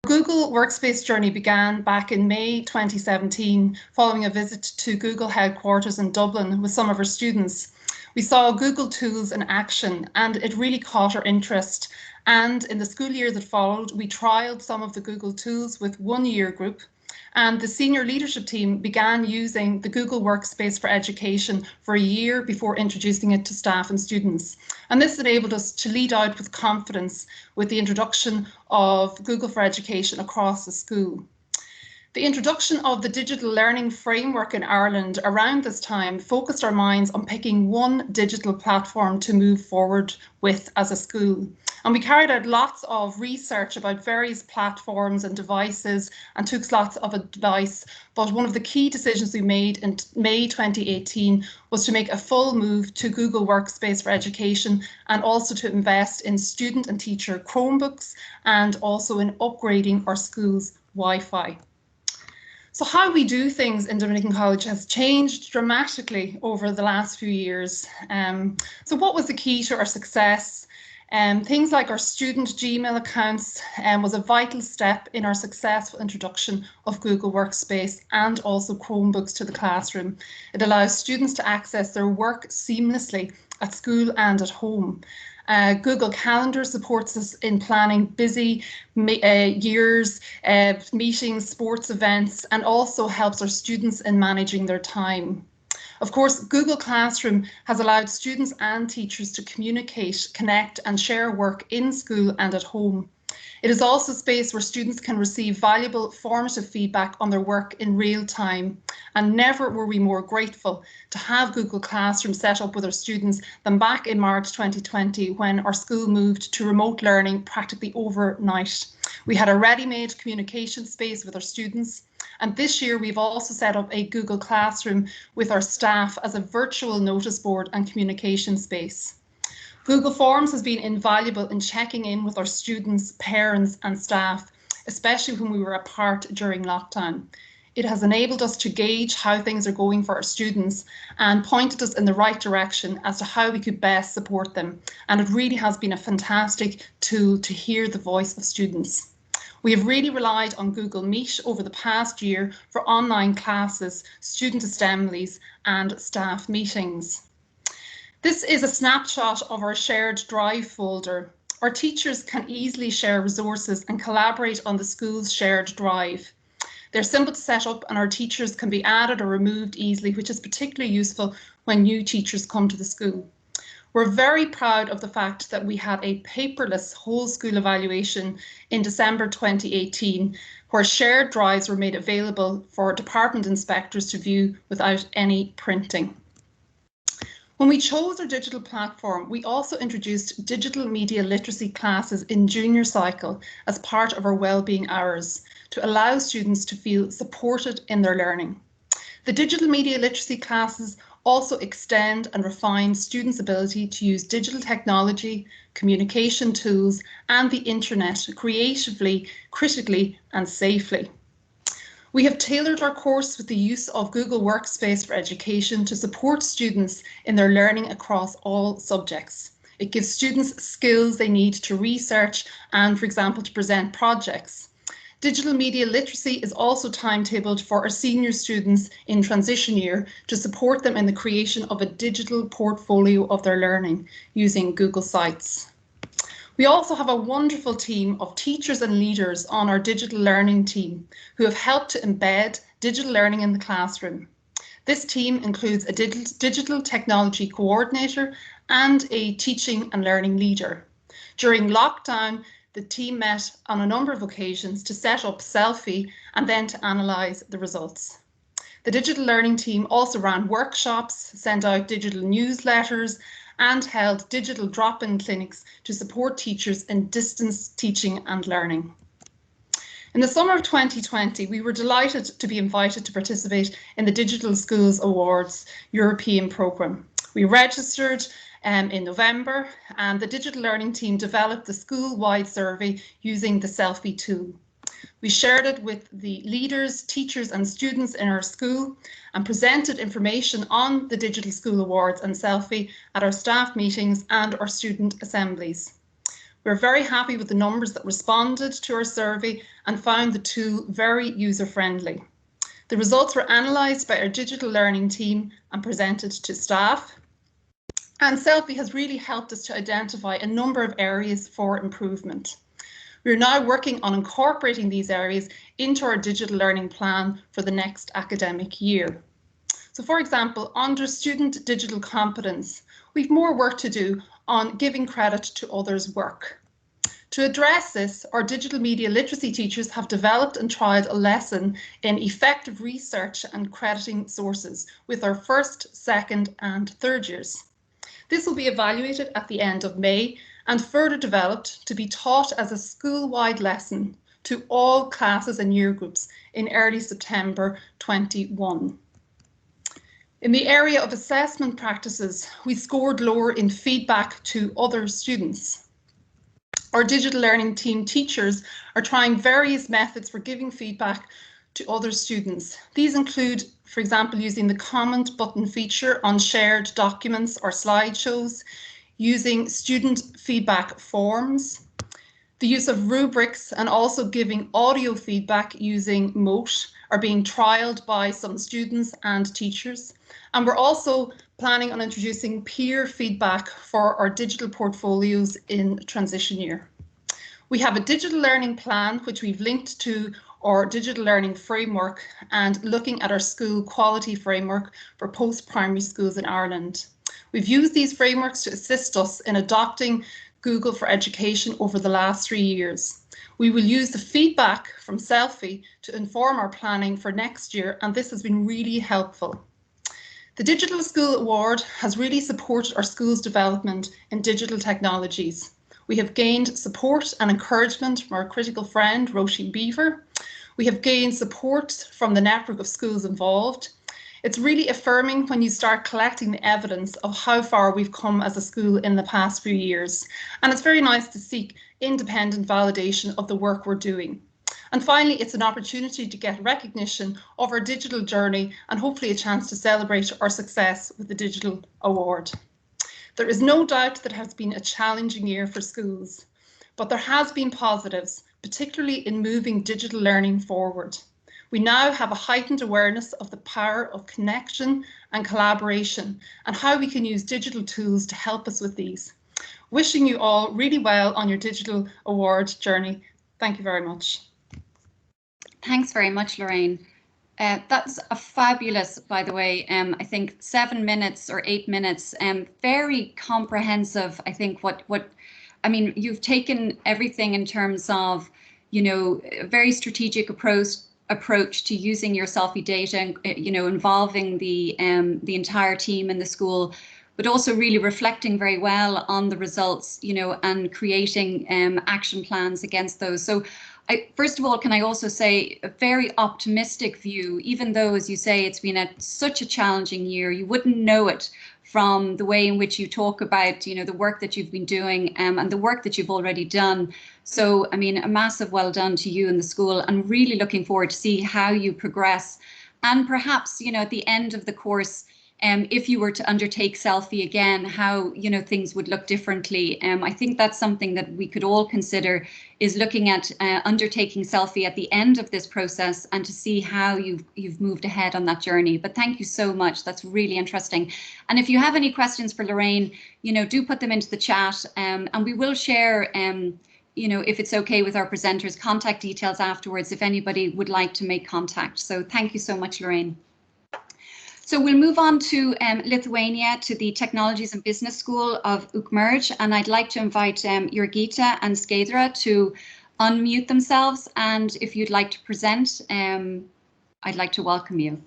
Google Workspace journey began back in May 2017, following a visit to Google headquarters in Dublin with some of our students. We saw Google tools in action and it really caught our interest. And in the school year that followed, we trialled some of the Google tools with one year group. And the senior leadership team began using the Google Workspace for Education for a year before introducing it to staff and students. And this enabled us to lead out with confidence with the introduction of Google for Education across the school. The introduction of the digital learning framework in Ireland around this time focused our minds on picking one digital platform to move forward with as a school. And we carried out lots of research about various platforms and devices and took lots of advice. But one of the key decisions we made in May 2018 was to make a full move to Google Workspace for Education and also to invest in student and teacher Chromebooks and also in upgrading our school's Wi-Fi. So how we do things in Dominican College has changed dramatically over the last few years. So what was the key to our success? Things like our student Gmail accounts was a vital step in our successful introduction of Google Workspace and also Chromebooks to the classroom. It allows students to access their work seamlessly at school and at home. Google Calendar supports us in planning busy years, meetings, sports events, and also helps our students in managing their time. Of course, Google Classroom has allowed students and teachers to communicate, connect, and share work in school and at home. It is also a space where students can receive valuable formative feedback on their work in real time. And never were we more grateful to have Google Classroom set up with our students than back in March 2020 when our school moved to remote learning practically overnight. We had a ready-made communication space with our students. And this year we've also set up a Google Classroom with our staff as a virtual notice board and communication space. Google Forms has been invaluable in checking in with our students, parents and staff, especially when we were apart during lockdown. It has enabled us to gauge how things are going for our students and pointed us in the right direction as to how we could best support them. And it really has been a fantastic tool to hear the voice of students. We have really relied on Google Meet over the past year for online classes, student assemblies and staff meetings. This is a snapshot of our shared drive folder. Our teachers can easily share resources and collaborate on the school's shared drive. They're simple to set up and our teachers can be added or removed easily, which is particularly useful when new teachers come to the school. We're very proud of the fact that we had a paperless whole school evaluation in December 2018, where shared drives were made available for department inspectors to view without any printing. When we chose our digital platform, we also introduced digital media literacy classes in junior cycle as part of our wellbeing hours to allow students to feel supported in their learning. The digital media literacy classes also extend and refine students' ability to use digital technology, communication tools, and the internet creatively, critically, and safely. We have tailored our course with the use of Google Workspace for Education to support students in their learning across all subjects. It gives students skills they need to research and, for example, to present projects. Digital media literacy is also timetabled for our senior students in transition year to support them in the creation of a digital portfolio of their learning using Google Sites. We also have a wonderful team of teachers and leaders on our digital learning team who have helped to embed digital learning in the classroom. This team includes a digital technology coordinator and a teaching and learning leader. During lockdown, the team met on a number of occasions to set up SELFIE and then to analyse the results. The digital learning team also ran workshops, sent out digital newsletters, and held digital drop-in clinics to support teachers in distance teaching and learning. In the summer of 2020, we were delighted to be invited to participate in the Digital Schools Awards European programme. We registered in November and the digital learning team developed the school-wide survey using the SELFIE tool. We shared it with the leaders, teachers and students in our school and presented information on the Digital School Awards and SELFIE at our staff meetings and our student assemblies. We're very happy with the numbers that responded to our survey and found the tool very user-friendly. The results were analysed by our digital learning team and presented to staff. And SELFIE has really helped us to identify a number of areas for improvement. We're now working on incorporating these areas into our digital learning plan for the next academic year. So, for example, under student digital competence, we've more work to do on giving credit to others' work. To address this, our digital media literacy teachers have developed and tried a lesson in effective research and crediting sources with our first, second and third years. This will be evaluated at the end of May and further developed to be taught as a school-wide lesson to all classes and year groups in early September 21. In the area of assessment practices, we scored lower in feedback to other students. Our digital learning team teachers are trying various methods for giving feedback to other students. These include, for example, using the comment button feature on shared documents or slideshows, using student feedback forms, the use of rubrics, and also giving audio feedback using Mote are being trialled by some students and teachers. And we're also planning on introducing peer feedback for our digital portfolios in transition year. We have a digital learning plan which we've linked to our digital learning framework and looking at our school quality framework for post-primary schools in Ireland. We've used these frameworks to assist us in adopting Google for Education over the last 3 years. We will use the feedback from SELFIE to inform our planning for next year, and this has been really helpful. The Digital School Award has really supported our school's development in digital technologies. We have gained support and encouragement from our critical friend, Roisin Beaver. We have gained support from the network of schools involved. It's really affirming when you start collecting the evidence of how far we've come as a school in the past few years. And it's very nice to seek independent validation of the work we're doing. And finally, it's an opportunity to get recognition of our digital journey and hopefully a chance to celebrate our success with the Digital Award. There is no doubt that it has been a challenging year for schools, but there has been positives, particularly in moving digital learning forward. We now have a heightened awareness of the power of connection and collaboration and how we can use digital tools to help us with these. Wishing you all really well on your Digital Award journey. Thank you very much. Thanks very much, Lorraine. That's a fabulous, by the way, I think 7 minutes or 8 minutes, very comprehensive. I think I mean, you've taken everything in terms of, you know, a very strategic approach to using your SELFIE data and, you know, involving the entire team in the school, but also really reflecting very well on the results, you know, and creating action plans against those. So first of all, can I also say a very optimistic view, even though, as you say, it's been such a challenging year, you wouldn't know it from the way in which you talk about, you know, the work that you've been doing and the work that you've already done. So, I mean, a massive well done to you and the school, and really looking forward to see how you progress. And perhaps, you know, at the end of the course, if you were to undertake SELFIE again, how, you know, things would look differently. I think that's something that we could all consider, is looking at undertaking SELFIE at the end of this process and to see how you've moved ahead on that journey. But thank you so much. That's really interesting. And if you have any questions for Lorraine, you know, do put them into the chat, and we will share, you know, if it's okay with our presenters, contact details afterwards if anybody would like to make contact. So thank you so much, Lorraine. So we'll move on to Lithuania, to the Technologies and Business School of Ukmergė, and I'd like to invite Jurgita and Skaidra to unmute themselves, and if you'd like to present, I'd like to welcome you.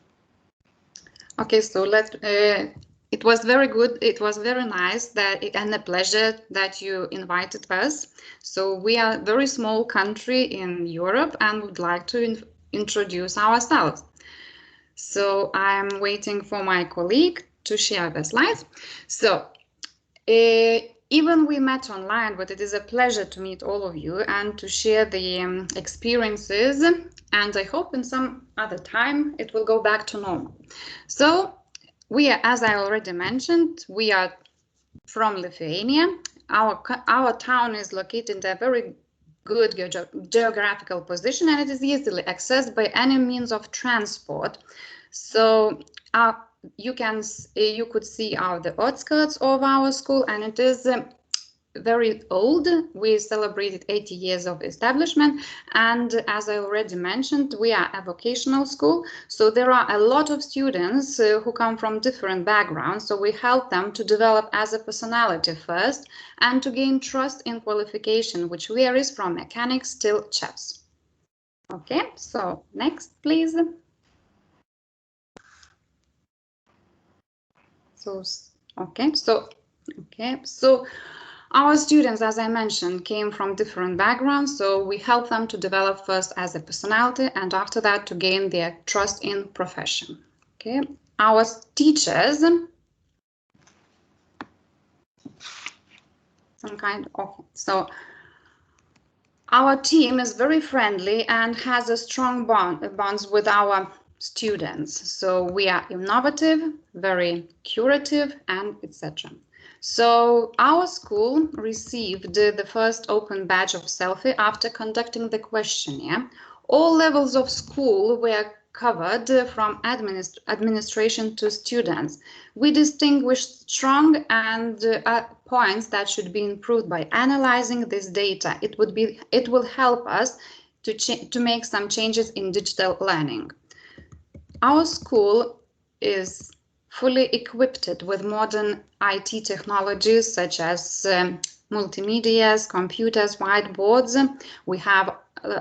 Okay, so it was very good. It was very nice and a pleasure that you invited us. So we are a very small country in Europe and would like to introduce ourselves. So I'm waiting for my colleague to share the slides. So even we met online, but it is a pleasure to meet all of you and to share the experiences. And I hope in some other time it will go back to normal. So we are, as I already mentioned, we are from Lithuania. our town is located in a very good geographical position, and it is easily accessed by any means of transport. So you could see the outskirts of our school, and it is very old. We celebrated 80 years of establishment, and as I already mentioned, we are a vocational school, so there are a lot of students who come from different backgrounds, so we help them to develop as a personality first and to gain trust in qualification, which varies from mechanics till chefs. Okay, so next please. So our students, as I mentioned, came from different backgrounds, so we help them to develop first as a personality and after that to gain their trust in profession. Okay, our teachers, our team is very friendly and has a strong bonds with our students. So we are innovative, very curative, and etc. So our school received the first open badge of SELFIE after conducting the questionnaire. All levels of school were covered from administration to students. We distinguished strong and points that should be improved by analyzing this data. It will help us to make some changes in digital learning. Our school is fully equipped with modern IT technologies such as multimedia, computers, whiteboards. We have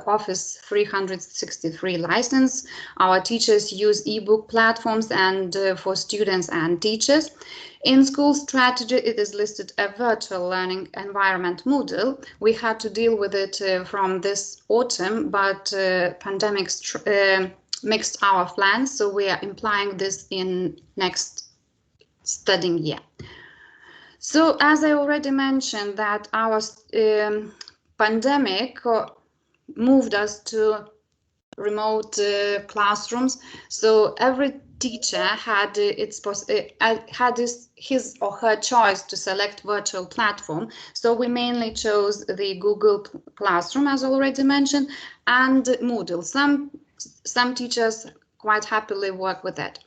Office 363 license. Our teachers use e-book platforms and for students and teachers. In school strategy, it is listed a virtual learning environment Moodle. We had to deal with it from this autumn, but pandemic mixed our plans, so we are implying this in next studying year. So as I already mentioned, that our pandemic moved us to remote classrooms, so every teacher had his or her choice to select virtual platform. So we mainly chose the Google Classroom, as already mentioned, and Moodle. Some teachers quite happily work with that.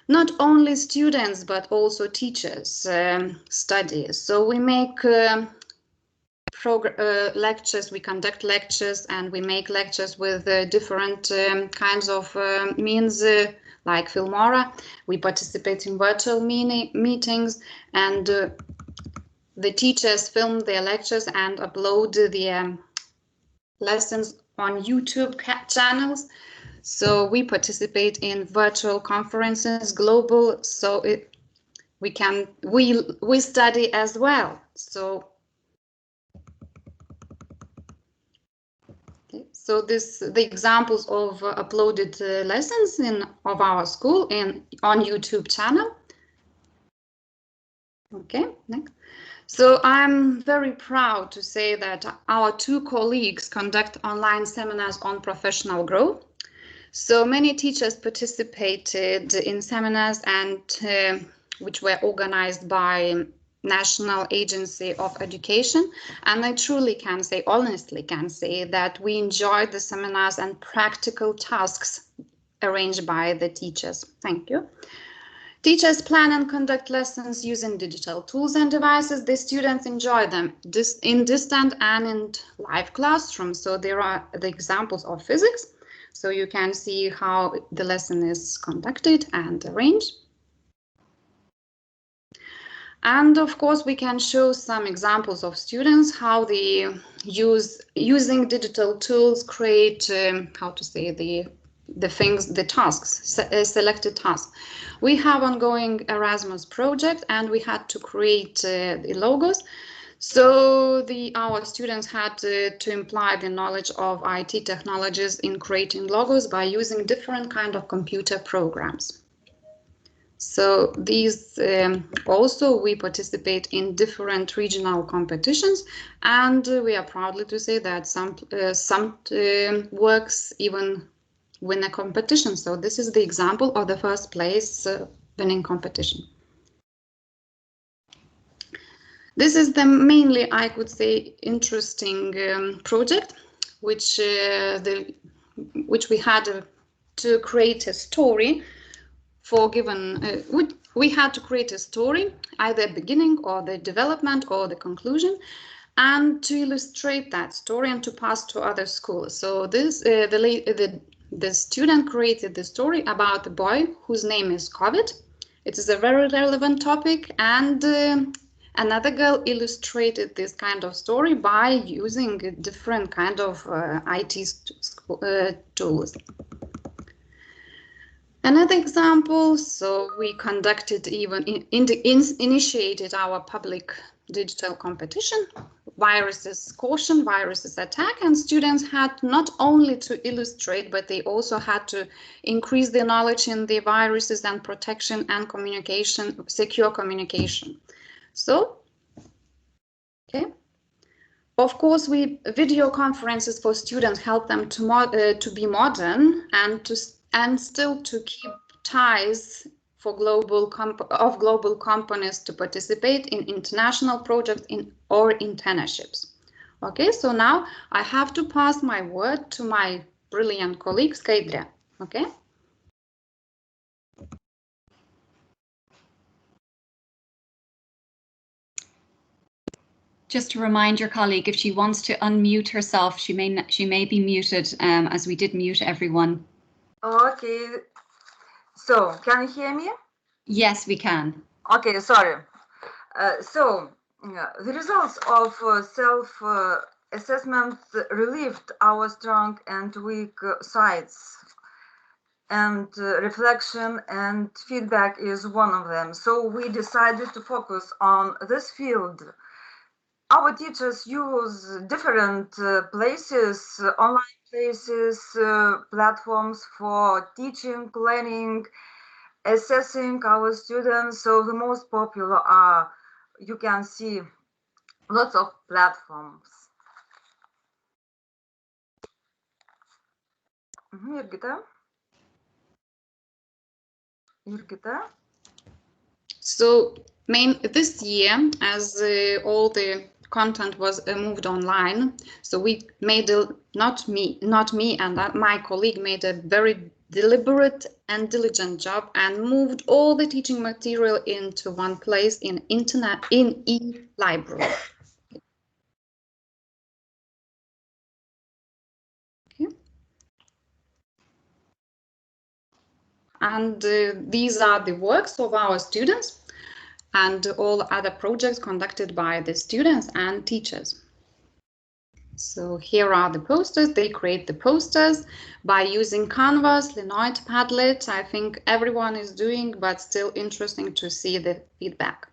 Not only students, but also teachers study. So we make lectures, we conduct lectures, and we make lectures with different kinds of means, like Filmora. We participate in virtual meetings, and the teachers film their lectures and upload their lessons on YouTube channels. So we participate in virtual conferences, global, so we study as well. So the examples of uploaded lessons of our school on YouTube channel. Okay, next. So I'm very proud to say that our two colleagues conduct online seminars on professional growth. So many teachers participated in seminars and which were organized by National Agency of Education, and I truly can say, honestly can say, that we enjoyed the seminars and practical tasks arranged by the teachers. Thank you. Teachers plan and conduct lessons using digital tools and devices. The students enjoy them in distant and in live classrooms. So there are the examples of physics. So you can see how the lesson is conducted and arranged. And of course, we can show some examples of students, how they using digital tools create, how to say, the tasks, selected tasks. We have ongoing Erasmus project, and we had to create the logos. So our students had to imply the knowledge of IT technologies in creating logos by using different kind of computer programs. So these also we participate in different regional competitions, and we are proudly to say that some works even win a competition. So this is the example of the first place winning competition. This is the mainly, I could say, interesting project, which we had to create a story for given. We had to create a story, either beginning or the development or the conclusion, and to illustrate that story and to pass to other schools. So this the student created the story about a boy whose name is COVID. It is a very relevant topic, and another girl illustrated this kind of story by using different kind of IT tools. Another example, so we conducted initiated our public digital competition, viruses caution, viruses attack, and students had not only to illustrate, but they also had to increase their knowledge in the viruses and protection and communication, secure communication. So, okay. Of course, video conferences for students help them to be modern and still to keep ties for global companies to participate in international projects or internships. Okay, so now I have to pass my word to my brilliant colleague Skaidrė. Okay. Just to remind your colleague, if she wants to unmute herself, she may be muted, as we did mute everyone. Okay. So, can you hear me? Yes, we can. Okay, sorry. The results of self-assessment relieved our strong and weak sides, and reflection and feedback is one of them. So we decided to focus on this field. Our teachers use different places, online places, platforms for teaching, learning, assessing our students. So the most popular are, you can see lots of platforms. Jurgita? So this year, as all the content was moved online, so we made not me and my colleague made a very deliberate and diligent job and moved all the teaching material into one place in e-library. Okay. And these are the works of our students and all other projects conducted by the students and teachers. So here are the posters. They create the posters by using Canvas, Linoid, Padlet. I think everyone is doing, but still interesting to see the feedback.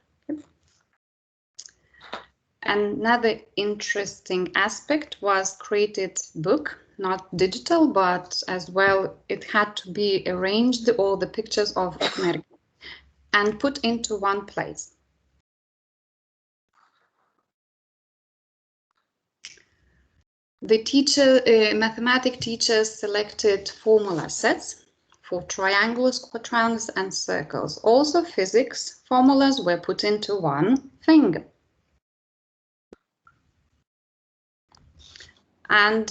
Another interesting aspect was created book, not digital, but as well it had to be arranged, all the pictures of Ukmergė, and put into one place. The mathematics teachers selected formula sets for triangles, quadrangles, and circles. Also, physics formulas were put into one thing. And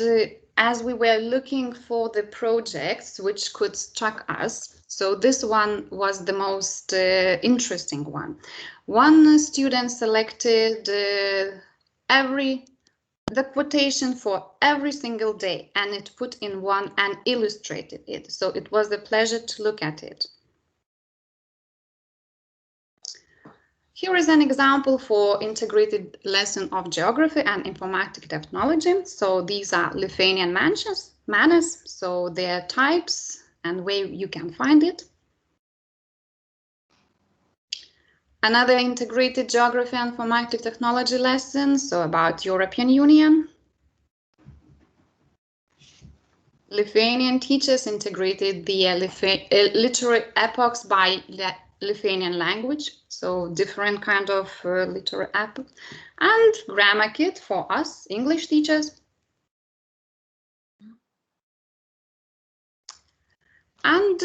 as we were looking for the projects which could struck us, so this one was the most interesting one. One student selected the quotation for every single day, and it put in one and illustrated it. So it was a pleasure to look at it. Here is an example for integrated lesson of geography and informatic technology. So these are Lithuanian manners, so their types and where you can find it. Another integrated geography and informatic technology lesson, so about European Union. Lithuanian teachers integrated the literary epochs by Lithuanian language, so different kind of literary epoch. And grammar kit for us, English teachers. And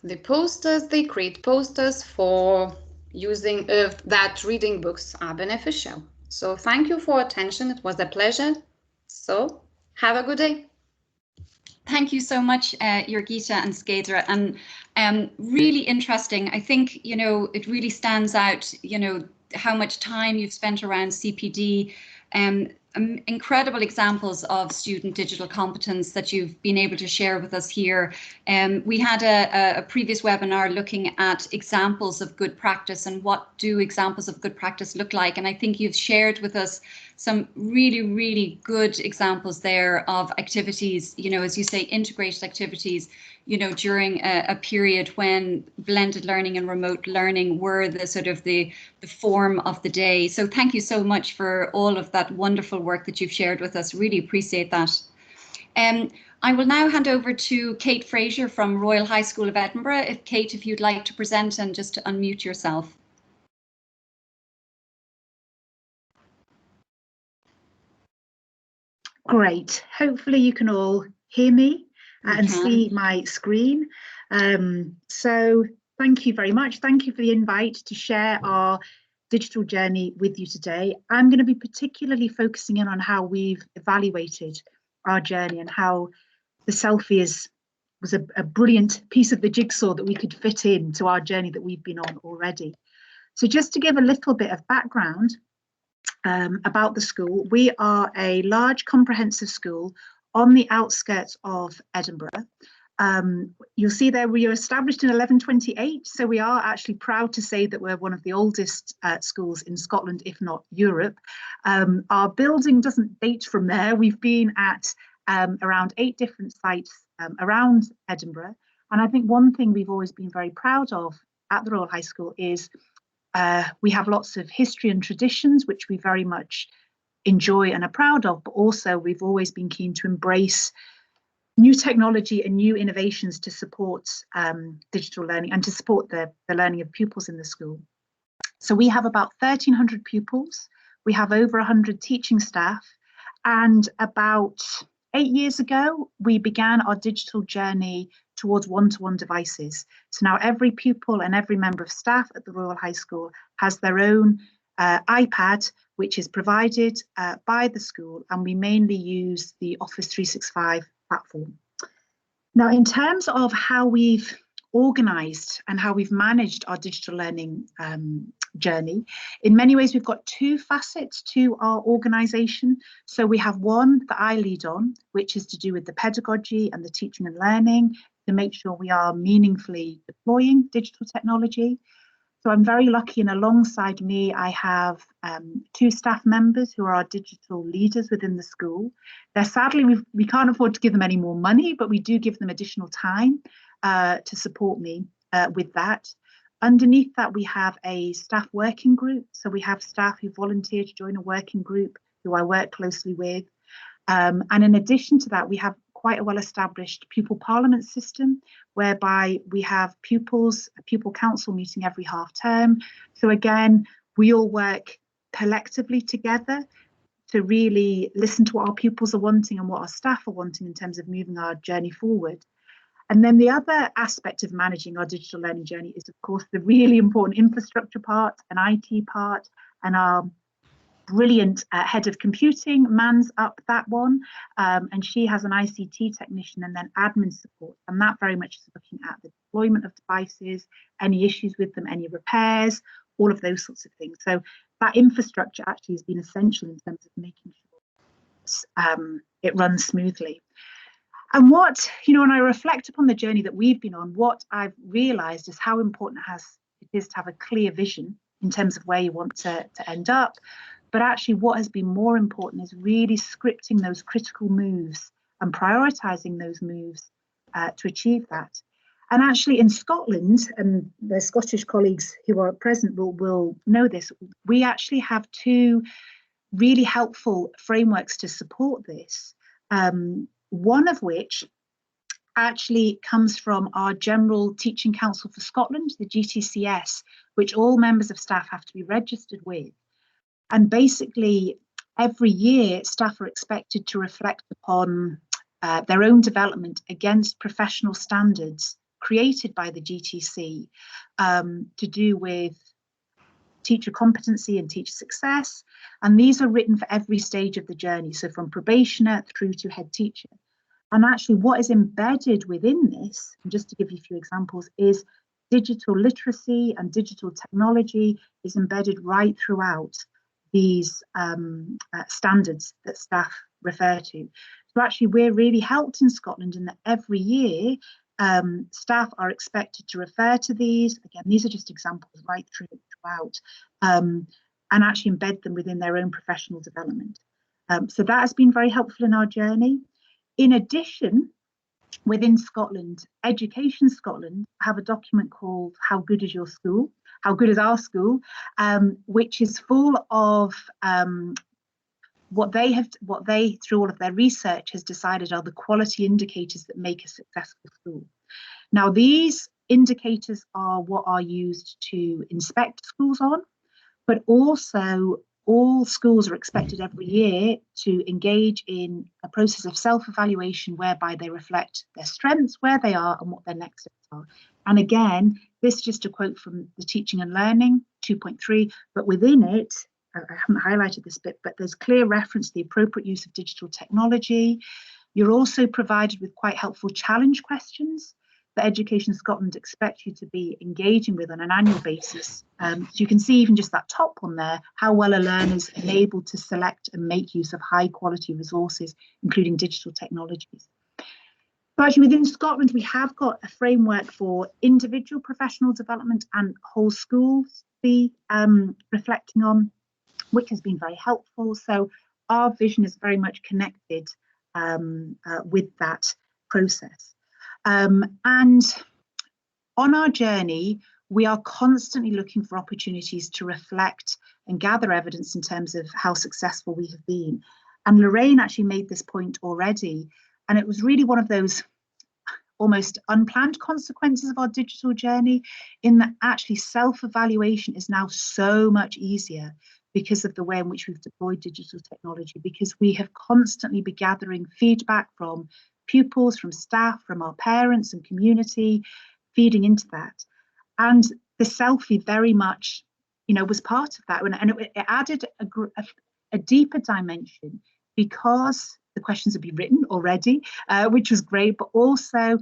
the posters, they create posters for using that reading books are beneficial. So thank you for attention. It was a pleasure. So have a good day. Thank you so much, Jurgita and Skedra, and really interesting. I think, you know, it really stands out, you know, how much time you've spent around CPD, incredible examples of student digital competence that you've been able to share with us here. We had a previous webinar looking at examples of good practice and what do examples of good practice look like. And I think you've shared with us some really, really good examples there of activities, you know, as you say, integrated activities, you know, during a period when blended learning and remote learning were the sort of the form of the day. So thank you so much for all of that wonderful work that you've shared with us. Really appreciate that. I will now hand over to Kate Fraser from Royal High School of Edinburgh. Kate, if you'd like to present and just to unmute yourself. Great. Hopefully you can all hear me and see my screen. So thank you very much. Thank you for the invite to share our digital journey with you today. I'm going to be particularly focusing in on how we've evaluated our journey and how the SELFIE was a brilliant piece of the jigsaw that we could fit into our journey that we've been on already. So just to give a little bit of background about the school, we are a large comprehensive school on the outskirts of Edinburgh. You'll see there we were established in 1128, so we are actually proud to say that we're one of the oldest schools in Scotland, if not Europe. Our building doesn't date from there. We've been at around 8 different sites around Edinburgh, and I think one thing we've always been very proud of at the Royal High School is we have lots of history and traditions which we very much enjoy and are proud of, but also we've always been keen to embrace new technology and new innovations to support digital learning and to support the learning of pupils in the school. So we have about 1,300 pupils, we have over 100 teaching staff, and about 8 years ago we began our digital journey towards one-to-one devices. So now every pupil and every member of staff at the Royal High School has their own iPad, which is provided by the school, and we mainly use the Office 365 platform. Now, in terms of how we've organised and how we've managed our digital learning journey, in many ways we've got 2 facets to our organisation. So we have one that I lead on, which is to do with the pedagogy and the teaching and learning, to make sure we are meaningfully deploying digital technology. So I'm very lucky, and alongside me I have 2 staff members who are our digital leaders within the school. Sadly, we can't afford to give them any more money, but we do give them additional time to support me with that. Underneath that, we have a staff working group. So we have staff who volunteer to join a working group who I work closely with. And in addition to that, we have quite a well-established pupil parliament system, whereby we have a pupil council meeting every half term. So again, we all work collectively together to really listen to what our pupils are wanting and what our staff are wanting in terms of moving our journey forward. And then the other aspect of managing our digital learning journey is, of course, the really important infrastructure part and IT part, and our brilliant head of computing mans up that one, and she has an ICT technician and then admin support, and that very much is looking at the deployment of devices, any issues with them, any repairs, all of those sorts of things. So that infrastructure actually has been essential in terms of making sure it runs smoothly. And what, you know, when I reflect upon the journey that we've been on, what I've realised is how important it is to have a clear vision in terms of where you want to end up. But actually what has been more important is really scripting those critical moves and prioritising those moves to achieve that. And actually in Scotland, and the Scottish colleagues who are present will know this, we actually have 2 really helpful frameworks to support this. One of which actually comes from our General Teaching Council for Scotland, the GTCS, which all members of staff have to be registered with. And basically, every year, staff are expected to reflect upon their own development against professional standards created by the GTC to do with teacher competency and teacher success. And these are written for every stage of the journey, so from probationer through to head teacher. And actually what is embedded within this, and just to give you a few examples, is digital literacy and digital technology is embedded right throughout these standards that staff refer to. So actually we're really helped in Scotland in that every year staff are expected to refer to these. Again, these are just examples right throughout, and actually embed them within their own professional development. So that has been very helpful in our journey. In addition, within Scotland, Education Scotland have a document called How Good Is Your School? How Good Is Our School? Which is full of what they, through all of their research, has decided are the quality indicators that make a successful school. Now, these indicators are what are used to inspect schools on, but also all schools are expected every year to engage in a process of self-evaluation whereby they reflect their strengths, where they are, and what their next steps are. And again, this is just a quote from the Teaching and Learning 2.3, but within it, I haven't highlighted this bit, but there's clear reference to the appropriate use of digital technology. You're also provided with quite helpful challenge questions that Education Scotland expects you to be engaging with on an annual basis. So you can see even just that top one there, how well a learner is enabled to select and make use of high quality resources, including digital technologies. So actually within Scotland, we have got a framework for individual professional development and whole schools to be reflecting on, which has been very helpful. So our vision is very much connected with that process. And on our journey, we are constantly looking for opportunities to reflect and gather evidence in terms of how successful we have been. And Lorraine actually made this point already, and it was really one of those almost unplanned consequences of our digital journey, in that actually self-evaluation is now so much easier because of the way in which we've deployed digital technology, because we have constantly been gathering feedback from pupils, from staff, from our parents and community, feeding into that. And the SELFIE very much, was part of that. And it added a deeper dimension, because the questions had been written already, which was great, but also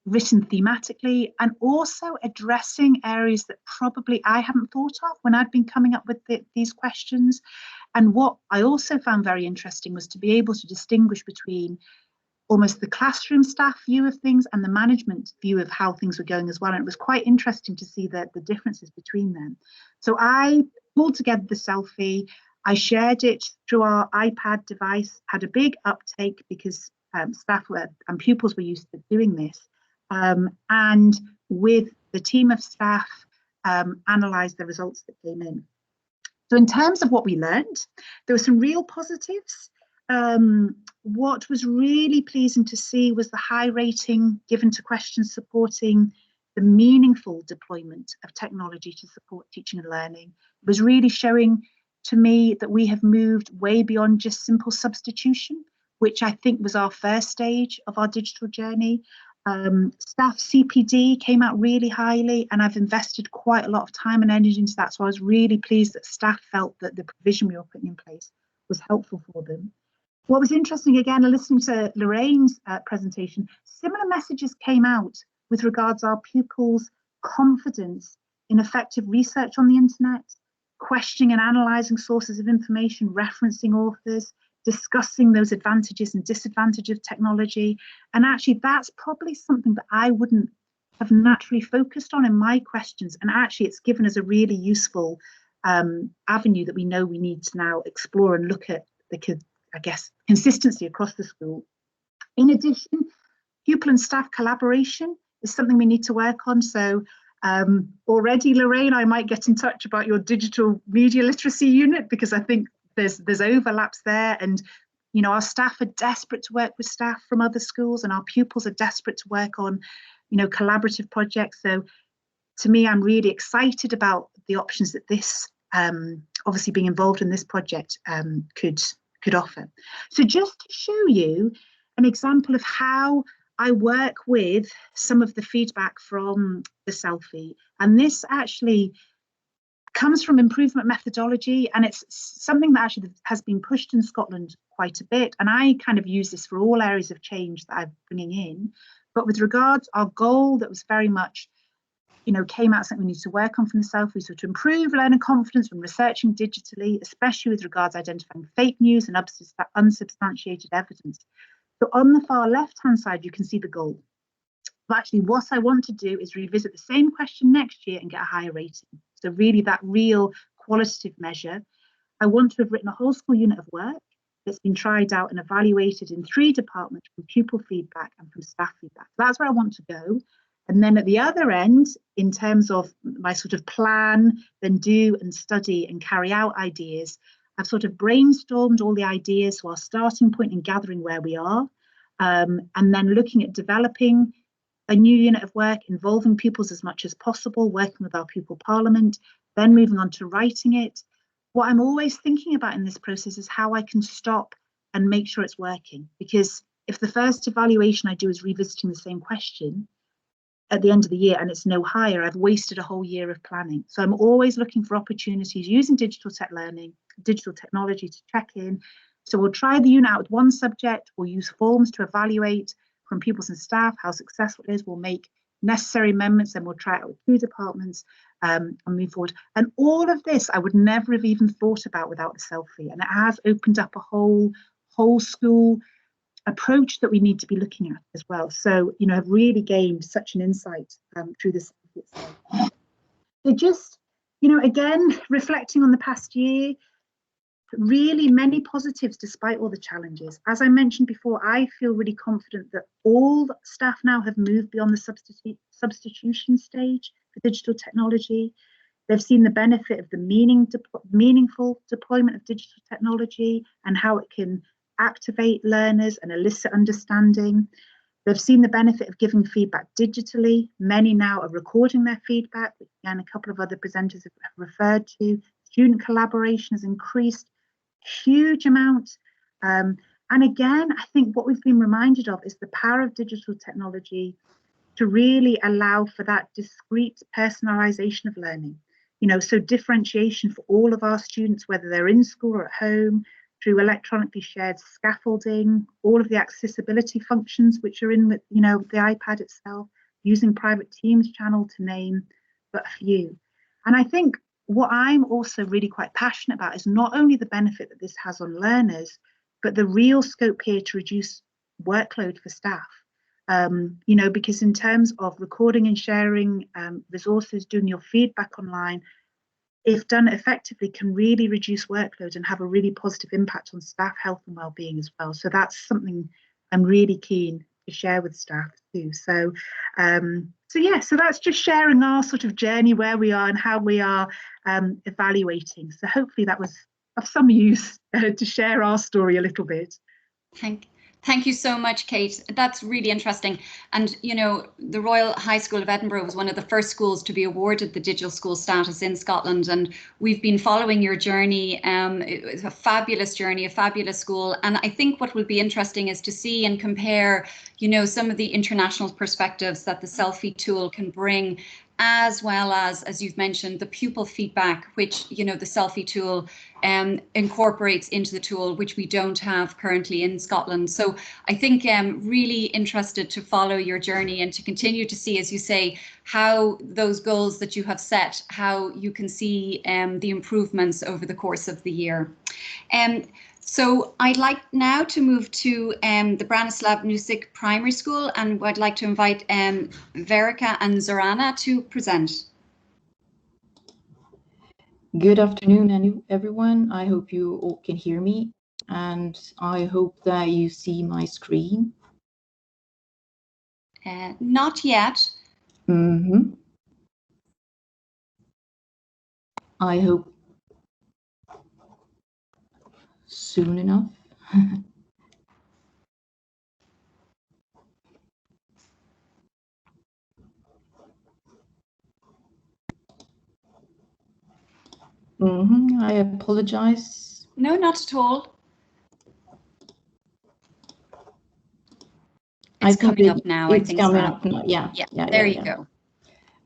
written thematically, and also addressing areas that probably I hadn't thought of when I'd been coming up with these questions. And what I also found very interesting was to be able to distinguish between almost the classroom staff view of things and the management view of how things were going as well. And it was quite interesting to see the differences between them. So I pulled together the SELFIE, I shared it through our iPad device, had a big uptake because staff and pupils were used to doing this. And with the team of staff, analysed the results that came in. So in terms of what we learned, there were some real positives. What was really pleasing to see was the high rating given to questions supporting the meaningful deployment of technology to support teaching and learning. It was really showing to me that we have moved way beyond just simple substitution, which I think was our first stage of our digital journey. Staff CPD came out really highly, and I've invested quite a lot of time and energy into that. So I was really pleased that staff felt that the provision we were putting in place was helpful for them. What was interesting, again, listening to Lorraine's presentation, similar messages came out with regards to our pupils' confidence in effective research on the internet, questioning and analysing sources of information, referencing authors, discussing those advantages and disadvantages of technology. And actually, that's probably something that I wouldn't have naturally focused on in my questions. And actually, it's given us a really useful avenue that we know we need to now explore and look at the, I guess, consistency across the school. In addition, pupil and staff collaboration is something we need to work on. So already, Lorraine, I might get in touch about your digital media literacy unit, because I think there's overlaps there, and our staff are desperate to work with staff from other schools, and our pupils are desperate to work on collaborative projects. So to me, I'm really excited about the options that this obviously being involved in this project could offer. So just to show you an example of how I work with some of the feedback from the SELFIE, and this actually comes from improvement methodology, and it's something that actually has been pushed in Scotland quite a bit. And I kind of use this for all areas of change that I'm bringing in. But with regards our goal, that was very much, came out something we need to work on from the SELFIE, so to improve learner confidence when researching digitally, especially with regards to identifying fake news and unsubstantiated evidence. So on the far left-hand side, you can see the goal. But actually, what I want to do is revisit the same question next year and get a higher rating. So really that real qualitative measure. I want to have written a whole school unit of work that's been tried out and evaluated in 3 departments from pupil feedback and from staff feedback. That's where I want to go. And then at the other end, in terms of my sort of plan, then do and study and carry out ideas, I've sort of brainstormed all the ideas, so our starting point in gathering where we are, and then looking at developing a new unit of work involving pupils as much as possible, working with our pupil parliament, then moving on to writing it. What I'm always thinking about in this process is how I can stop and make sure it's working. Because if the first evaluation I do is revisiting the same question at the end of the year and it's no higher, I've wasted a whole year of planning. So I'm always looking for opportunities using digital tech learning, digital technology to check in. So we'll try the unit out with one subject, we'll use forms to evaluate from pupils and staff how successful it is, we'll make necessary amendments, and we'll try it out with 2 departments and move forward. And all of this I would never have even thought about without the SELFIE, and it has opened up a whole school approach that we need to be looking at as well. So, I've really gained such an insight through this. So just, again, reflecting on the past year, really many positives despite all the challenges. As I mentioned before, I feel really confident that all staff now have moved beyond the substitution stage for digital technology. They've seen the benefit of the meaningful deployment of digital technology and how it can activate learners and elicit understanding. They've seen the benefit of giving feedback digitally. Many now are recording their feedback, which again, a couple of other presenters have referred to. Student collaboration has increased huge amount. And again, I think what we've been reminded of is the power of digital technology to really allow for that discrete personalization of learning. So differentiation for all of our students, whether they're in school or at home, through electronically shared scaffolding, all of the accessibility functions which are in the iPad itself, using private Teams channel to name but a few. And I think what I'm also really quite passionate about is not only the benefit that this has on learners, but the real scope here to reduce workload for staff. Because in terms of recording and sharing resources, doing your feedback online, if done effectively, can really reduce workload and have a really positive impact on staff health and well-being as well. So that's something I'm really keen to share with staff too. So that's just sharing our sort of journey, where we are and how we are evaluating. So hopefully that was of some use to share our story a little bit. Thank you so much, Kate. That's really interesting. And, the Royal High School of Edinburgh was one of the first schools to be awarded the digital school status in Scotland. And we've been following your journey. It's a fabulous journey, a fabulous school. And I think what will be interesting is to see and compare, some of the international perspectives that the SELFIE tool can bring, as well as you've mentioned, the pupil feedback, which, the SELFIE tool incorporates into the tool, which we don't have currently in Scotland. So I think really interested to follow your journey and to continue to see, as you say, how those goals that you have set, how you can see the improvements over the course of the year. So I'd like now to move to the Branislav Nušić Primary School, and I'd like to invite Verica and Zorana to present. Good afternoon, everyone. I hope you all can hear me, and I hope that you see my screen. Not yet. I hope soon enough. I apologize. No, not at all. It's coming up now, I think. It's coming up now, yeah. There you go.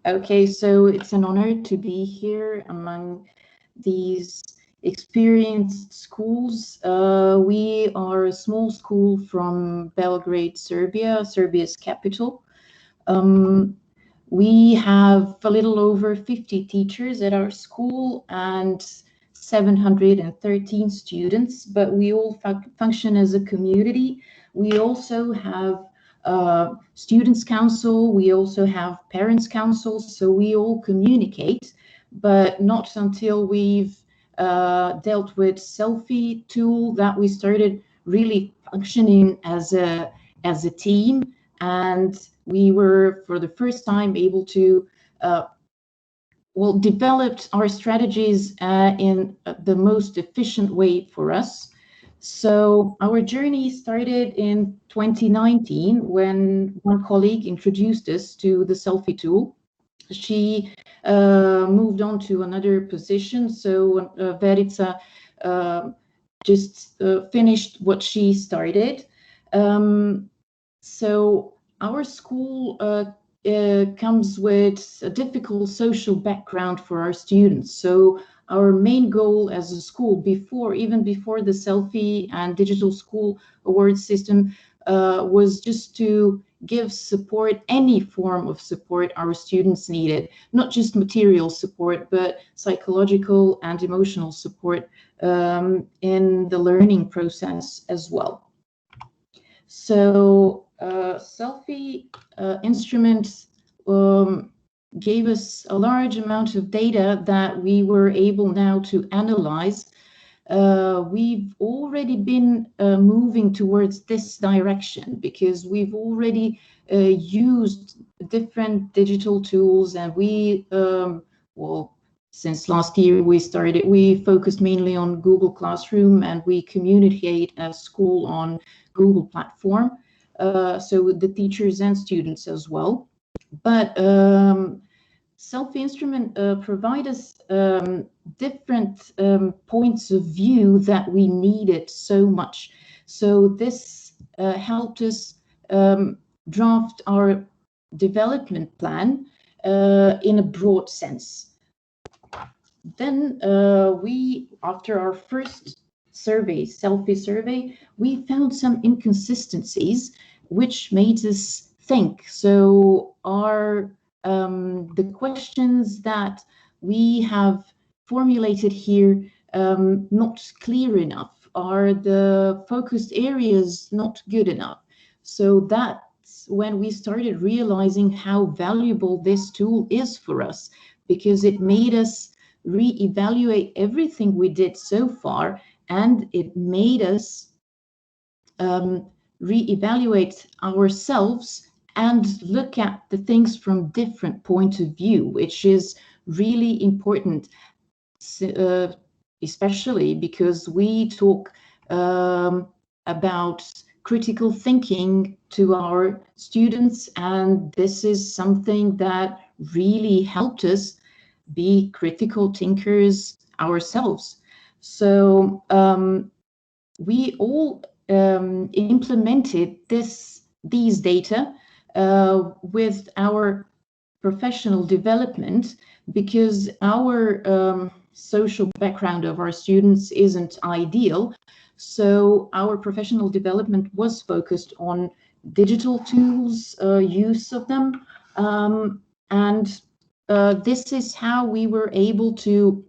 Okay, so it's an honor to be here among these experienced schools. We are a small school from Belgrade, Serbia, Serbia's capital. We have a little over 50 teachers at our school and 713 students, but we all function as a community. We also have students council, we also have parents council, so we all communicate, but not until we've dealt with SELFIE tool that we started really functioning as a team, and we were for the first time able to developed our strategies in the most efficient way for us. So our journey started in 2019 when one colleague introduced us to the SELFIE tool. She moved on to another position, so Verica just finished what she started. So our school comes with a difficult social background for our students. So our main goal as a school, even before the SELFIE and Digital School Awards system, was just to give support, any form of support our students needed, not just material support, but psychological and emotional support in the learning process as well. So SELFIE instrument gave us a large amount of data that we were able now to analyze. We've already been moving towards this direction because we've already used different digital tools, and we, since last year we focused mainly on Google Classroom, and we communicate as school on Google platform, so the teachers and students as well. But SELFIE instrument provide us different points of view that we needed so much. So this helped us draft our development plan in a broad sense. Then after our first survey, SELFIE survey, we found some inconsistencies which made us think. So the questions that we have formulated here not clear enough? Are the focused areas not good enough? So that's when we started realizing how valuable this tool is for us, because it made us reevaluate everything we did so far, and it made us reevaluate ourselves and look at the things from different point of view, which is really important, especially because we talk about critical thinking to our students, and this is something that really helped us be critical thinkers ourselves. So we all implemented these data with our professional development, because our social background of our students isn't ideal. So our professional development was focused on digital tools, use of them, and this is how we were able to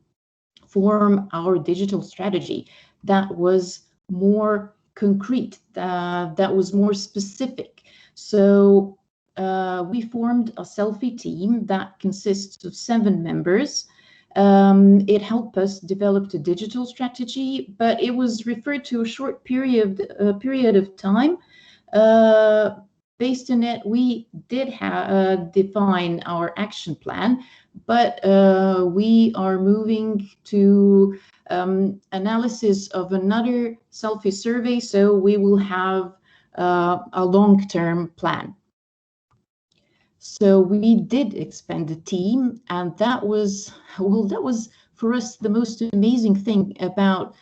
form our digital strategy that was more concrete, that was more specific. So we formed a SELFIE team that consists of 7 members. It helped us develop the digital strategy, but it was referred to a short period of time. Based on it, we did define our action plan, but we are moving to analysis of another SELFIE survey, so we will have a long-term plan. So we did expand the team, and that was for us the most amazing thing about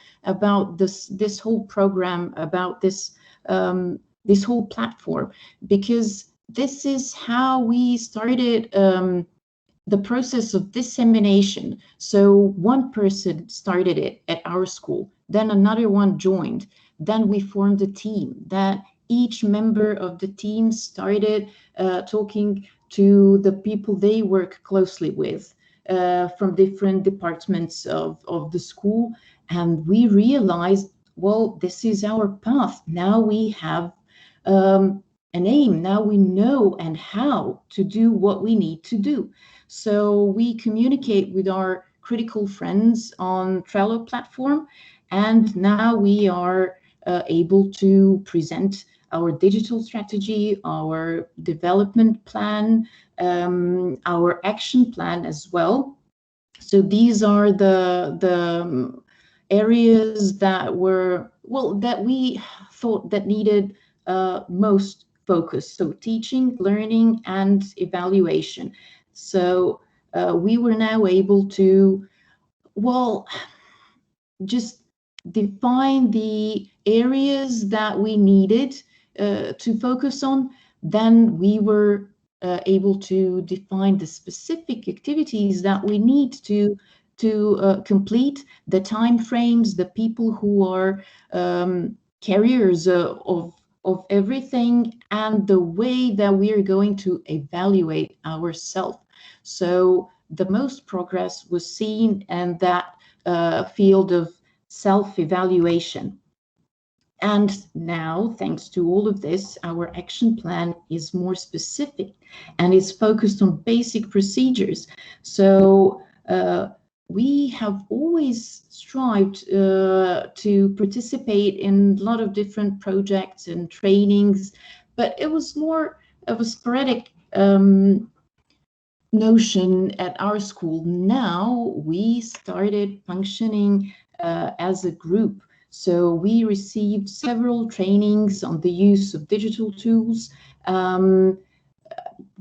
this whole program, about this whole platform, because this is how we started the process of dissemination. So one person started it at our school, then another one joined, then we formed a team that each member of the team started talking to the people they work closely with from different departments of the school. And we realized, well, this is our path. Now we have an aim. Now we know and how to do what we need to do. So we communicate with our critical friends on Trello platform, and now we are able to present our digital strategy, our development plan, our action plan as well. So these are the areas that were, well, that we thought that needed most focus. So teaching, learning, and evaluation. So we were now able to, well, just define the areas that we needed to focus on. Then we were able to define the specific activities that we need to complete, the time frames, the people who are carriers of everything, and the way that we are going to evaluate ourselves. So the most progress was seen in that field of self-evaluation. And now, thanks to all of this, our action plan is more specific and is focused on basic procedures. So we have always strived to participate in a lot of different projects and trainings, but it was more of a sporadic notion at our school. Now we started functioning as a group. So we received several trainings on the use of digital tools.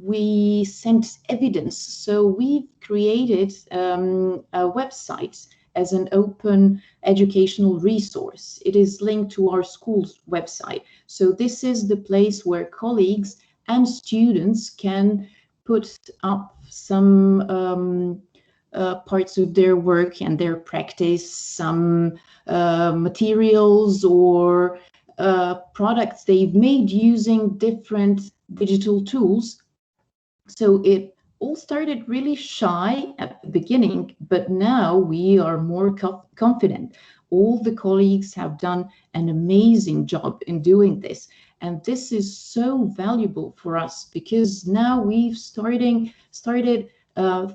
We sent evidence. So we've created a website as an open educational resource. It is linked to our school's website. So this is the place where colleagues and students can put up some parts of their work and their practice, some materials or products they've made using different digital tools. So it all started really shy at the beginning, but now we are more confident. All the colleagues have done an amazing job in doing this. And this is so valuable for us because now we've started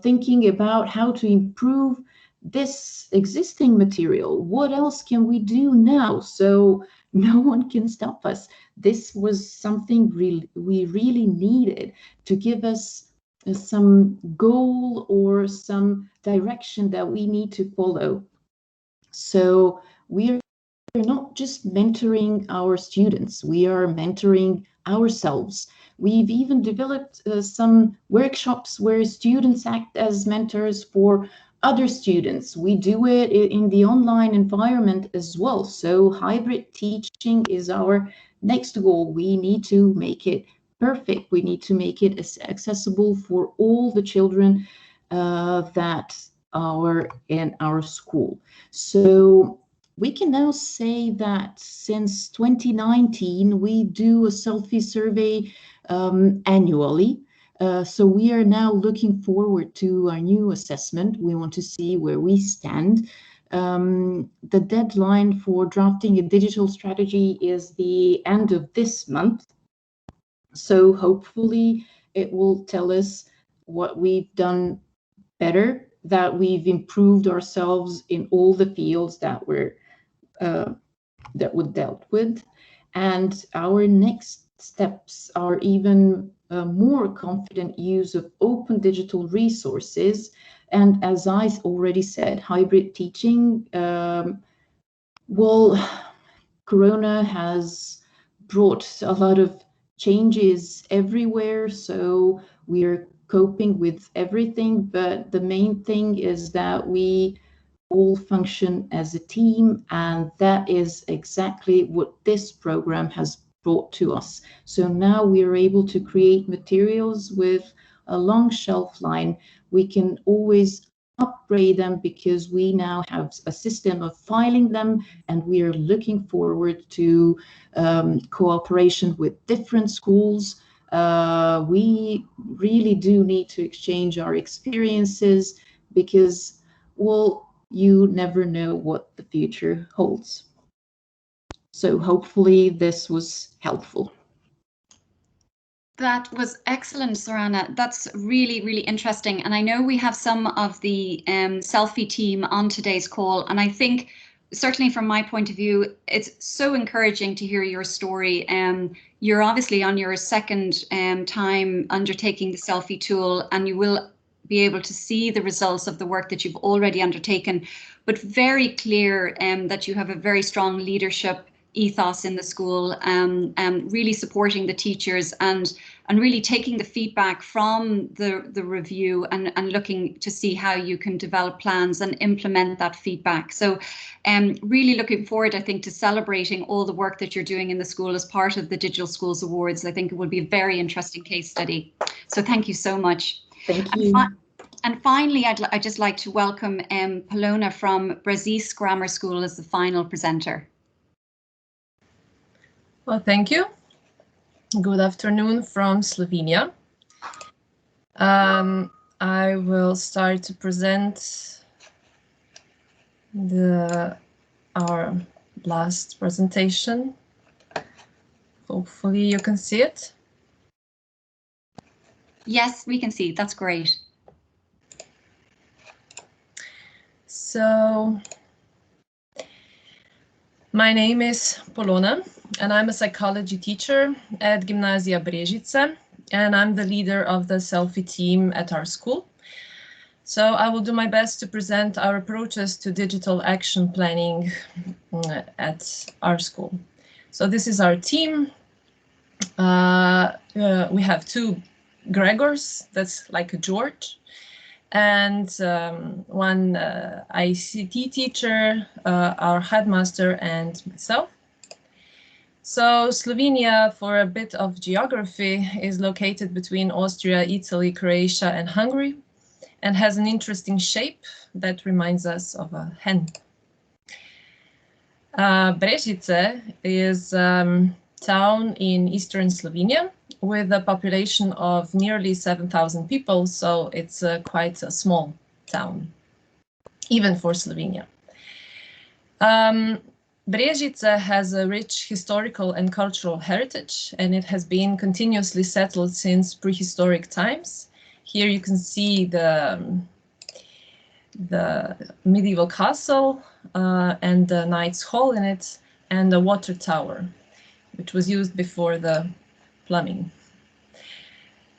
thinking about how to improve this existing material. What else can we do now? So no one can stop us. This was something we really needed to give us some goal or some direction that we need to follow. So we're not just mentoring our students, we are mentoring ourselves. We've even developed some workshops where students act as mentors for other students. We do it in the online environment as well. So hybrid teaching is our next goal. We need to make it perfect. We need to make it accessible for all the children that are in our school. So we can now say that since 2019, we do a SELFIE survey annually. So we are now looking forward to our new assessment. We want to see where we stand. The deadline for drafting a digital strategy is the end of this month. So hopefully it will tell us what we've done better, that we've improved ourselves in all the fields that we dealt with. And our next steps are even more confident use of open digital resources. And as I already said, hybrid teaching. Well, Corona has brought a lot of changes everywhere, so we're coping with everything. But the main thing is that we all function as a team, and that is exactly what this program has brought to us. So now we are able to create materials with a long shelf line, we can always upgrade them because we now have a system of filing them, and we are looking forward to cooperation with different schools. We really do need to exchange our experiences because, well, you never know what the future holds. So hopefully this was helpful. That was excellent, Zorana. That's really, really interesting. And I know we have some of the SELFIE team on today's call. And I think, certainly from my point of view, it's so encouraging to hear your story. You're obviously on your second time undertaking the SELFIE tool, and you will be able to see the results of the work that you've already undertaken, but very clear that you have a very strong leadership ethos in the school, really supporting the teachers and really taking the feedback from the review and looking to see how you can develop plans and implement that feedback. So really looking forward, I think, to celebrating all the work that you're doing in the school as part of the Digital Schools Awards. I think it will be a very interesting case study. So thank you so much. Thank you. And finally, I'd just like to welcome Polona from Brežice Grammar School as the final presenter. Well, thank you. Good afternoon from Slovenia. I will start to present our last presentation. Hopefully you can see it. Yes, we can see. That's great. So, my name is Polona, and I'm a psychology teacher at Gimnazija Brežice, and I'm the leader of the SELFIE team at our school. So I will do my best to present our approaches to digital action planning at our school. So this is our team. We have two Gregors, that's like a George, and one ICT teacher, our headmaster, and myself. So Slovenia, for a bit of geography, is located between Austria, Italy, Croatia, and Hungary, and has an interesting shape that reminds us of a hen. Brežice is a town in eastern Slovenia with a population of nearly 7,000 people, so it's quite a small town, even for Slovenia. Brežice has a rich historical and cultural heritage, and it has been continuously settled since prehistoric times. Here you can see the medieval castle and the Knight's Hall in it, and the water tower, which was used before the plumbing.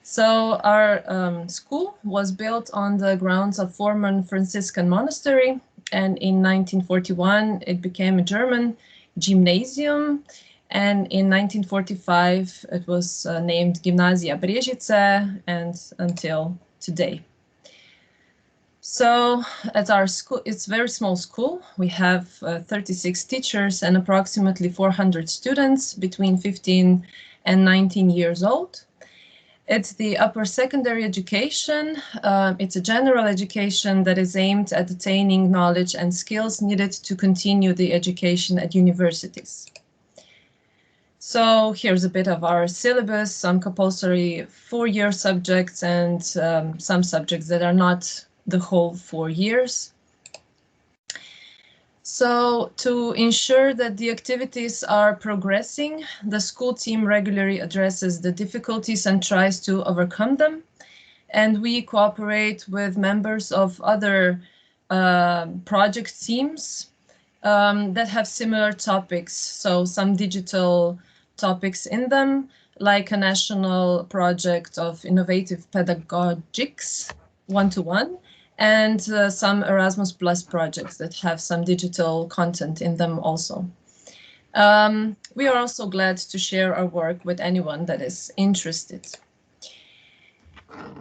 So our school was built on the grounds of former Franciscan monastery, and in 1941 it became a German gymnasium, and in 1945 it was named Gimnazija Brežice, and until today. So at our school, it's a very small school. We have 36 teachers and approximately 400 students between 15 and 19 years old. It's the upper secondary education. It's a general education that is aimed at attaining knowledge and skills needed to continue the education at universities. So here's a bit of our syllabus, some compulsory 4-year subjects and some subjects that are not the whole 4 years. So to ensure that the activities are progressing, the school team regularly addresses the difficulties and tries to overcome them. And we cooperate with members of other project teams that have similar topics. So some digital topics in them, like a national project of innovative pedagogics, one-to-one, and some Erasmus Plus projects that have some digital content in them also. We are also glad to share our work with anyone that is interested.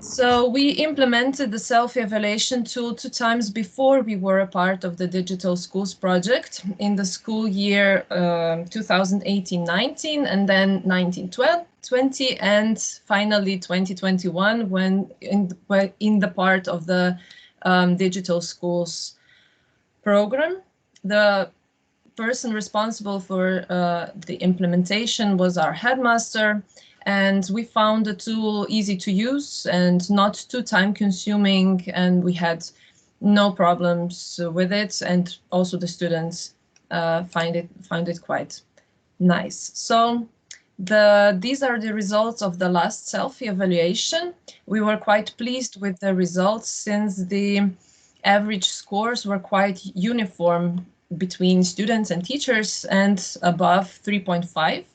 So we implemented the self-evaluation tool 2 times before we were a part of the Digital Schools project in the school year 2018-19 and then 19-20 and finally 2021 when in the part of the Digital Schools program. The person responsible for the implementation was our headmaster, and we found the tool easy to use and not too time consuming, and we had no problems with it, and also the students find it quite nice. So these are the results of the last selfie evaluation. We were quite pleased with the results since the average scores were quite uniform between students and teachers and above 3.5.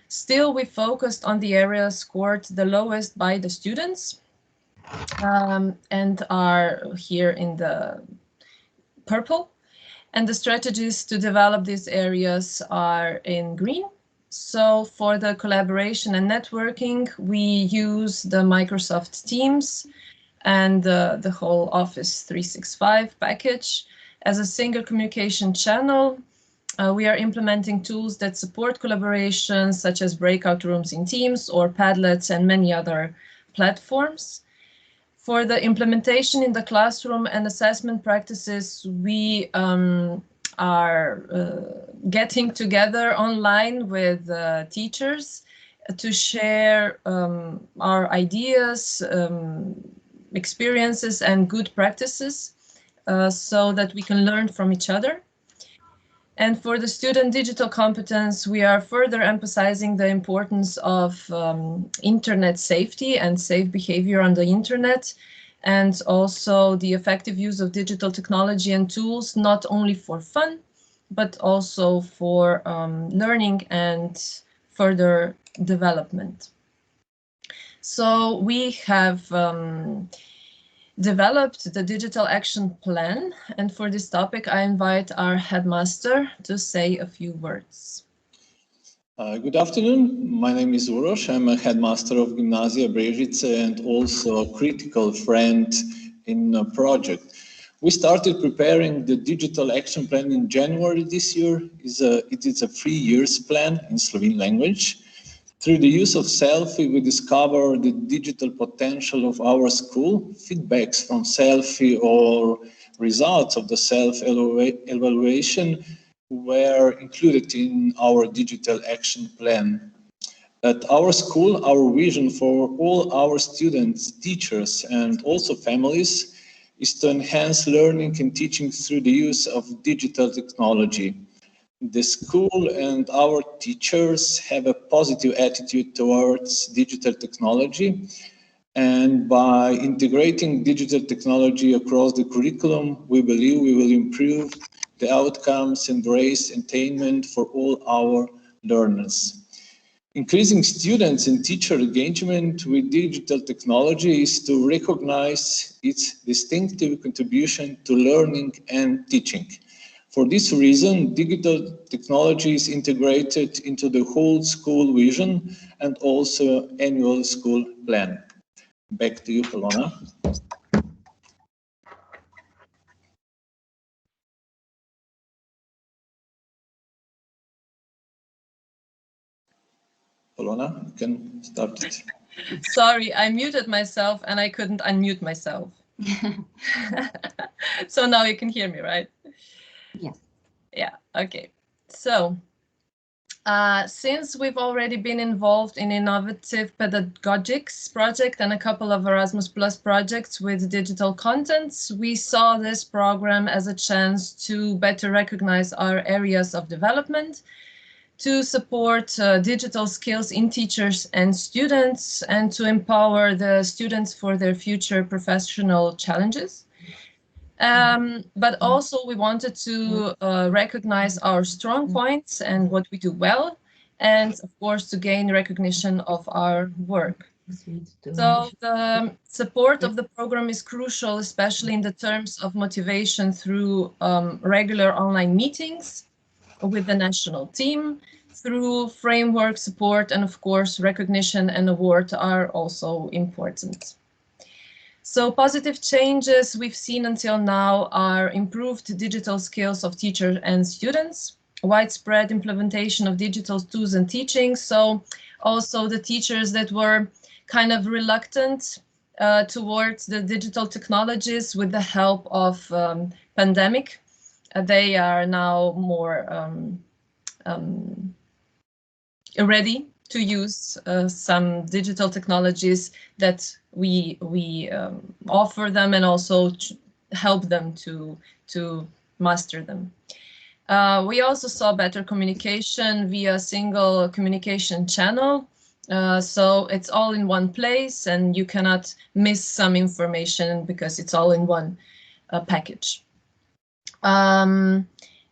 Still, we focused on the area scored the lowest by the students and are here in the purple. And the strategies to develop these areas are in green. So for the collaboration and networking, we use the Microsoft Teams and the whole Office 365 package as a single communication channel. We are implementing tools that support collaboration, such as breakout rooms in Teams or Padlets and many other platforms. For the implementation in the classroom and assessment practices, we are getting together online with teachers to share our ideas, experiences and good practices so that we can learn from each other. And for the student digital competence, we are further emphasizing the importance of internet safety and safe behavior on the internet, and also the effective use of digital technology and tools, not only for fun, but also for learning and further development. So we have developed the digital action plan, and for this topic I invite our headmaster to say a few words. Good afternoon, my name is Uroš. I'm a headmaster of Gymnasia Brežice and also a critical friend in a project. We started preparing the digital action plan in January this year. It is a 3 years plan in Slovene language. Through the use of SELFIE, we discover the digital potential of our school. Feedbacks from SELFIE or results of the self-evaluation were included in our digital action plan. At our school, our vision for all our students, teachers, and also families is to enhance learning and teaching through the use of digital technology. The school and our teachers have a positive attitude towards digital technology, and by integrating digital technology across the curriculum, we believe we will improve the outcomes and raise attainment for all our learners. Increasing students and teacher engagement with digital technology is to recognize its distinctive contribution to learning and teaching. For this reason, digital technology is integrated into the whole school vision and also annual school plan. Back to you, Polona. Polona, you can start it. Sorry, I muted myself and I couldn't unmute myself. So now you can hear me, right? Yes. Yeah, okay. So since we've already been involved in innovative pedagogics project and a couple of Erasmus Plus projects with digital contents, we saw this program as a chance to better recognize our areas of development, to support digital skills in teachers and students, and to empower the students for their future professional challenges. But also we wanted to recognize our strong points and what we do well, and of course to gain recognition of our work. So the support of the program is crucial, especially in the terms of motivation through regular online meetings with the national team, through framework support, and of course recognition and award are also important. So positive changes we've seen until now are improved digital skills of teachers and students, widespread implementation of digital tools and teaching. So also the teachers that were kind of reluctant towards the digital technologies with the help of pandemic, they are now more ready to use some digital technologies that we offer them, and also help them to master them. We also saw better communication via single communication channel. So it's all in one place, and you cannot miss some information because it's all in one package.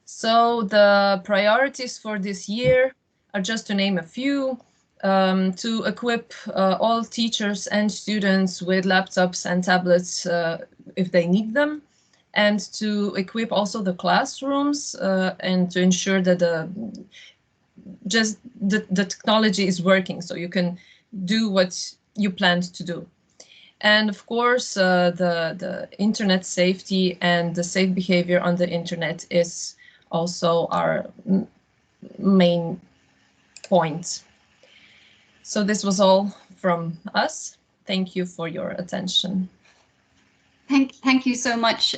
So the priorities for this year are, just to name a few, to equip all teachers and students with laptops and tablets if they need them, and to equip also the classrooms and to ensure that the technology is working, so you can do what you planned to do. And of course, the internet safety and the safe behavior on the internet is also our main point. So this was all from us. Thank you for your attention. Thank you so much,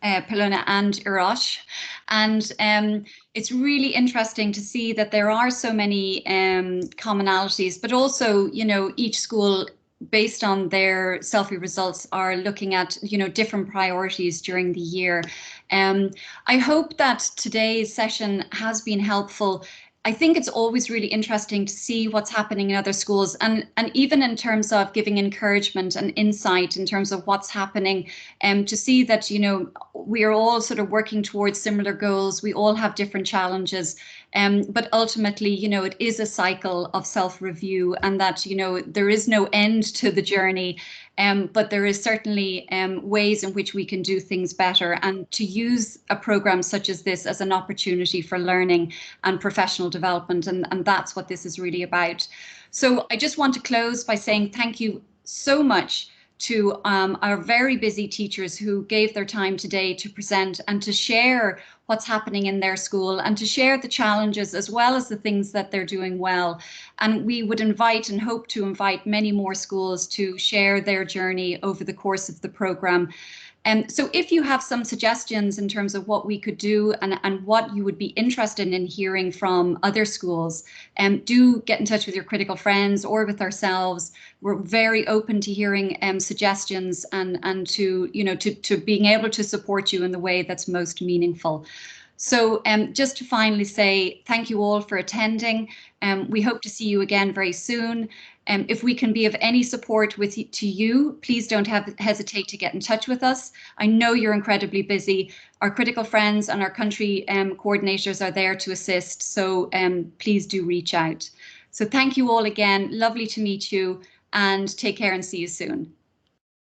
Polona and Arose. And it's really interesting to see that there are so many commonalities, but also, you know, each school, based on their SELFIE results, are looking at, you know, different priorities during the year. I hope that today's session has been helpful. I think it's always really interesting to see what's happening in other schools, and even in terms of giving encouragement and insight in terms of what's happening, to see that, you know, we are all sort of working towards similar goals. We all have different challenges, but ultimately, you know, it is a cycle of self-review, and that, you know, there is no end to the journey. But there is certainly ways in which we can do things better, and to use a program such as this as an opportunity for learning and professional development, and that's what this is really about. So I just want to close by saying thank you so much to our very busy teachers who gave their time today to present and to share what's happening in their school, and to share the challenges as well as the things that they're doing well. And we would invite and hope to invite many more schools to share their journey over the course of the programme. So if you have some suggestions in terms of what we could do, and what you would be interested in hearing from other schools, do get in touch with your critical friends or with ourselves. We're very open to hearing suggestions, and to, you know, to being able to support you in the way that's most meaningful. So just to finally say thank you all for attending. We hope to see you again very soon. If we can be of any support to you, please don't hesitate to get in touch with us. I know you're incredibly busy. Our critical friends and our country coordinators are there to assist, so please do reach out. So thank you all again. Lovely to meet you, and take care and see you soon.